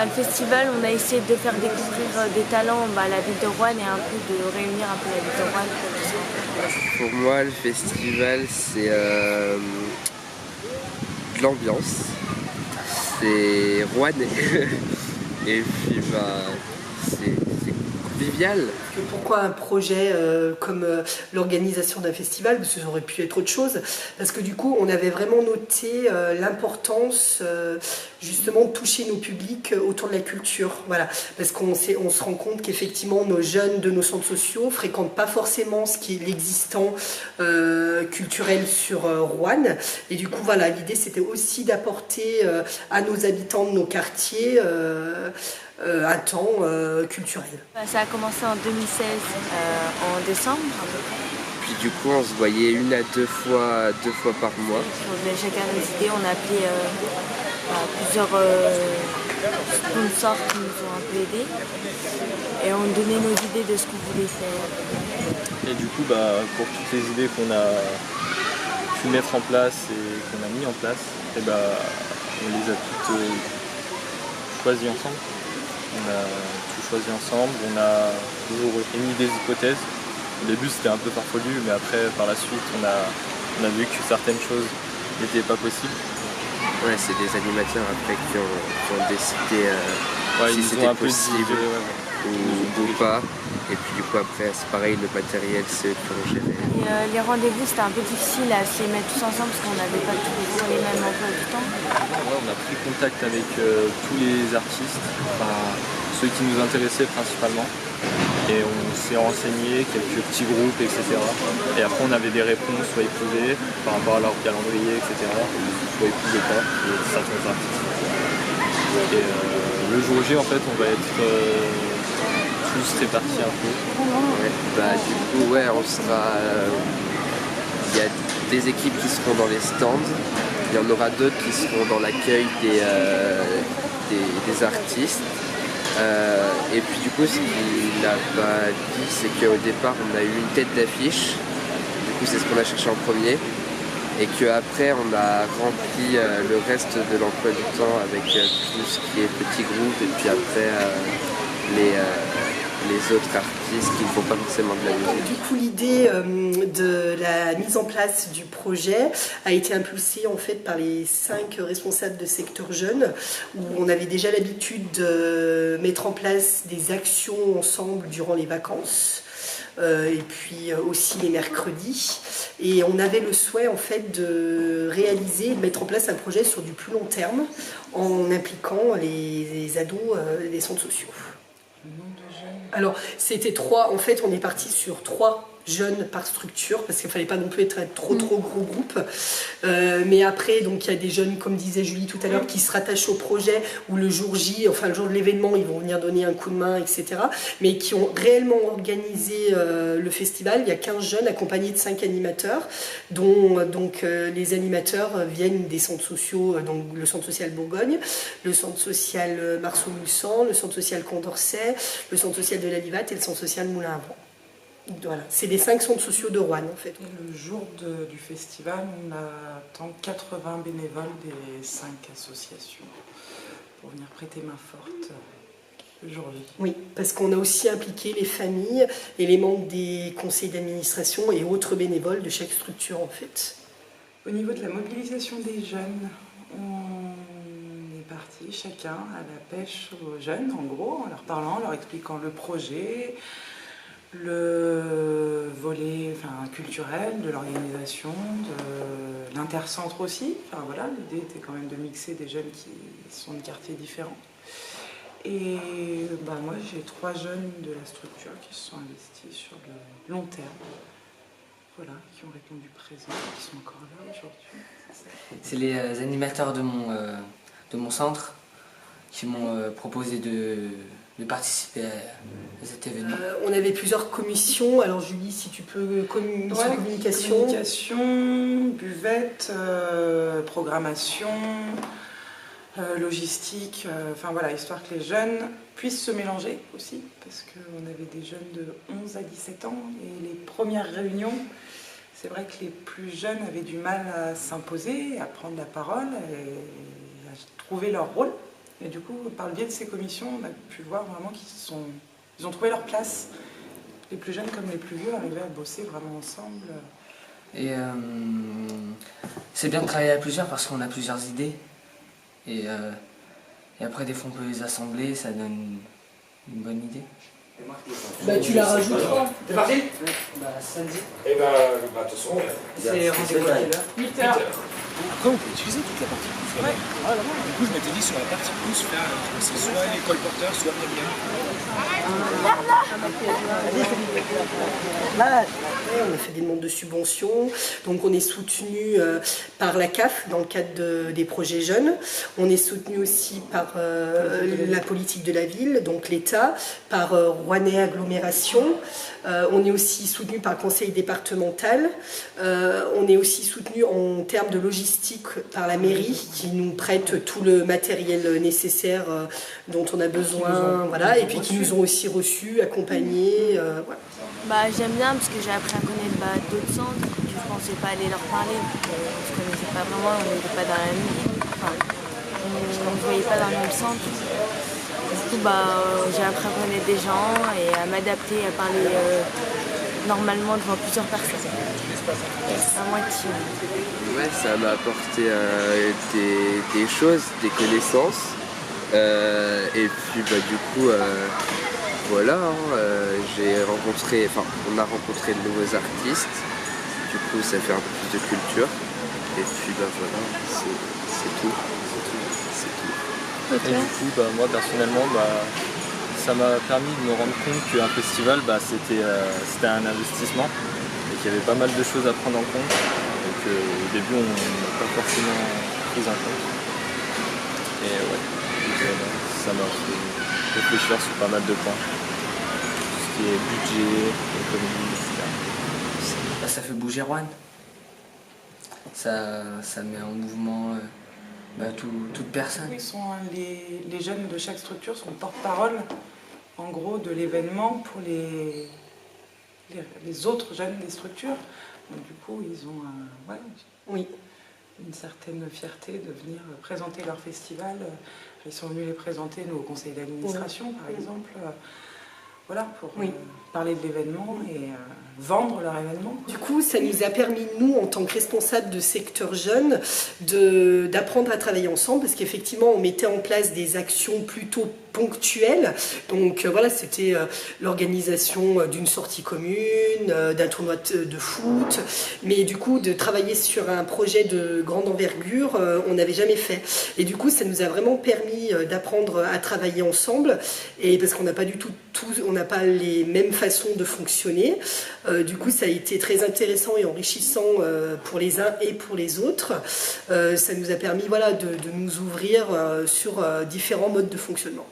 Le festival, on a essayé de faire découvrir des talents à la ville de Roanne et un peu de réunir un peu la ville de Roanne. Pour moi, le festival, c'est de l'ambiance. C'est rouennais. Et puis, c'est convivial. Pourquoi un projet comme l'organisation d'un festival, parce que ça aurait pu être autre chose, parce que du coup on avait vraiment noté l'importance justement de toucher nos publics autour de la culture, voilà, parce qu'on se rend compte qu'effectivement nos jeunes de nos centres sociaux fréquentent pas forcément ce qui est l'existant culturel sur Roanne, et du coup voilà, l'idée c'était aussi d'apporter à nos habitants de nos quartiers un temps culturel. Ça a commencé en 2016, en décembre à peu près. Puis du coup, on se voyait 1 à 2 fois par mois. On venait chacun nos idées, on a appelé plusieurs sponsors qui nous ont un peu aidés et on donnait nos idées de ce qu'on voulait faire. Et du coup, pour toutes les idées qu'on a pu mettre en place et qu'on a mis en place, on les a toutes choisies ensemble. On a tout choisi ensemble, on a toujours émis des hypothèses. Au début c'était un peu farfelu, mais après par la suite on a vu que certaines choses n'étaient pas possibles. Ouais, c'est des animateurs après qui ont décidé si c'était possible ou pas. Et puis du coup après c'est pareil, le matériel c'est eux qui ont géré. Et les rendez-vous c'était un peu difficile à se les mettre tous ensemble parce qu'on n'avait pas toujours les mêmes emplois du temps. Ouais, on a pris contact avec tous les artistes, ceux qui nous intéressaient principalement. Et on s'est renseigné, quelques petits groupes, etc. Et après on avait des réponses, soit ils pouvaient, par rapport à leur calendrier, etc. Soit ils pouvaient pas, et certains artistes. Et le jour J en fait on va être tous répartis un peu. Ouais, du coup on sera. Il y a des équipes qui seront dans les stands, il y en aura d'autres qui seront dans l'accueil des artistes. Et puis du coup ce qu'il n'a pas dit c'est qu'au départ on a eu une tête d'affiche, du coup c'est ce qu'on a cherché en premier, et qu'après on a rempli le reste de l'emploi du temps avec tout ce qui est petits groupes et puis après les autres artistes qui ne font pas forcément de la musique. Du coup, l'idée de la mise en place du projet a été impulsée en fait par les 5 responsables de secteur jeunes, où on avait déjà l'habitude de mettre en place des actions ensemble durant les vacances. Et puis aussi les mercredis, et on avait le souhait en fait de réaliser, de mettre en place un projet sur du plus long terme en impliquant les ados des centres sociaux. Alors c'était 3, en fait on est parti sur 3 jeunes par structure parce qu'il ne fallait pas non plus être un trop gros groupe, mais après donc il y a des jeunes, comme disait Julie tout à l'heure, qui se rattachent au projet, où le jour J, enfin le jour de l'événement, ils vont venir donner un coup de main, etc., mais qui ont réellement organisé le festival. Il y a 15 jeunes accompagnés de 5 animateurs, dont donc les animateurs viennent des centres sociaux, donc le centre social Bourgogne, le centre social Marceau-Moussan, le centre social Condorcet, le centre social de la Livate et le centre social Moulin-à-Vent. Voilà, c'est les 5 centres sociaux de Roanne en fait. Et le jour du festival, on attend 80 bénévoles des 5 associations pour venir prêter main forte le jour J. Oui, parce qu'on a aussi impliqué les familles et les membres des conseils d'administration et autres bénévoles de chaque structure en fait. Au niveau de la mobilisation des jeunes, on est parti chacun à la pêche aux jeunes en gros, en leur parlant, en leur expliquant le projet, le volet culturel de l'organisation, de l'intercentre aussi. Enfin voilà, l'idée était quand même de mixer des jeunes qui sont de quartiers différents. Et moi j'ai 3 jeunes de la structure qui se sont investis sur le long terme. Voilà, qui ont répondu présent, qui sont encore là aujourd'hui. C'est les animateurs de mon centre qui m'ont proposé de participer à cet événement. On avait plusieurs commissions, alors Julie, si tu peux, communication. Communication, buvette, programmation, logistique, histoire que les jeunes puissent se mélanger aussi, parce qu'on avait des jeunes de 11 à 17 ans, et les premières réunions, c'est vrai que les plus jeunes avaient du mal à s'imposer, à prendre la parole et à trouver leur rôle. Et du coup, par le biais de ces commissions, on a pu voir vraiment qu'ils ont trouvé leur place. Les plus jeunes comme les plus vieux arrivaient à bosser vraiment ensemble. Et c'est bien de travailler à plusieurs parce qu'on a plusieurs idées. Et après, des fois, on peut les assembler, ça donne une bonne idée. Bah, tu la rajouteras. T'es parti? Bah, samedi. Et bah, de toute façon, C'est rendez-vous à quelle heure? 8 heures. après on peut utiliser toute la partie pouce. Ouais. Ah, du coup, je m'étais dit sur la partie pouce, faire c'est soit les colporteurs, soit Myriam. Là, on a fait des demandes de subventions, donc on est soutenu par la CAF dans le cadre des projets jeunes. On est soutenu aussi par la politique de la ville, donc l'État, par Rouennais Agglomération. On est aussi soutenu par le conseil départemental. On est aussi soutenu en termes de logistique par la mairie qui nous prête tout le matériel nécessaire dont on a besoin, voilà, et puis qui nous ont aussi reçus, accompagnés. Voilà. Bah, j'aime bien parce que j'ai appris à connaître d'autres centres. Je ne pensais pas aller leur parler. On ne se connaissait pas vraiment, on n'était pas dans la même ville. Enfin, on ne se voyait pas dans le même centre. Du coup, j'ai appris à connaître des gens et à m'adapter, à parler normalement devant plusieurs personnes. À moitié. Ouais, ça m'a apporté des choses, des connaissances. Et puis du coup, voilà, on a rencontré de nouveaux artistes. Du coup, ça fait un peu plus de culture. Et puis voilà, c'est tout. Et du coup, moi personnellement, ça m'a permis de me rendre compte qu'un festival, c'était un investissement et qu'il y avait pas mal de choses à prendre en compte et qu'au début, on n'a pas forcément pris en compte. Et ouais, ça m'a fait réfléchir sur pas mal de points. Tout ce qui est budget, économie, etc. Ça fait bouger Roanne. Ça met en mouvement toute personne. Les jeunes de chaque structure sont porte-parole, en gros, de l'événement pour les autres jeunes des structures. Donc, du coup, ils ont une certaine fierté de venir présenter leur festival. Ils sont venus les présenter, nous, au conseil d'administration, par exemple. Voilà, pour parler de l'événement et vendre leur événement. Du coup, ça nous a permis, nous, en tant que responsables de secteur jeune, d'apprendre à travailler ensemble, parce qu'effectivement, on mettait en place des actions plutôt ponctuelles. Donc voilà, c'était l'organisation d'une sortie commune, d'un tournoi de foot. Mais du coup, de travailler sur un projet de grande envergure, on n'avait jamais fait. Et du coup, ça nous a vraiment permis d'apprendre à travailler ensemble. Et parce qu'on n'a pas du tout on n'a pas les mêmes façons de fonctionner. Du coup, ça a été très intéressant et enrichissant pour les uns et pour les autres. Ça nous a permis de nous ouvrir sur différents modes de fonctionnement.